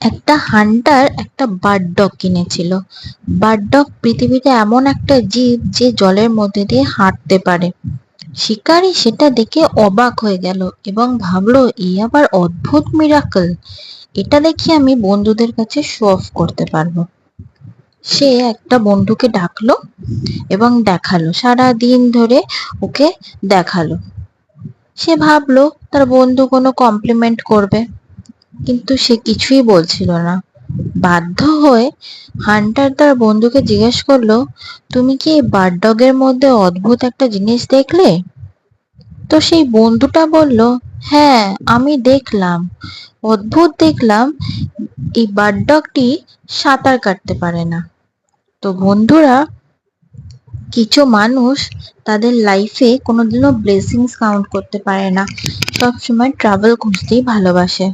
একটা হান্টার একটা bird dog কিনেছিল। বার্ড ডগ পৃথিবীতে এমন একটা জীব যে জলের মধ্যে দিয়ে হাঁটতে পারে। শিকারী সেটা দেখে অবাক হয়ে গেল এবং ভাবলো, এই আবার অদ্ভুত মিরাকল, এটা দেখি আমি বন্ধুদের কাছে শো অফ করতে পারবো। সে একটা বন্ধুকে ডাকলো এবং দেখালো, সারা দিন ধরে ওকে দেখালো। সে ভাবলো তার বন্ধু কোনো কমপ্লিমেন্ট করবে, কিন্তু সে কিছুই বলছিল না। বাধ্য হয়ে হান্টার তার বন্ধুকে জিজ্ঞেস করলো, তুমি কি এই বার্ড ডগের মধ্যে অদ্ভুত একটা জিনিস দেখলে? তো সেই বন্ধুটা বলল, হ্যাঁ, আমি দেখলাম, অদ্ভুত দেখলাম, এই বার্ড ডগটি সাঁতার কাটতে পারে না। তো বন্ধুরা, কিছু মানুষ তাদের লাইফে কোনোদিনও ব্লেসিংস কাউন্ট করতে পারে না, সবসময় ট্রাভেল খুঁজতেই ভালোবাসে।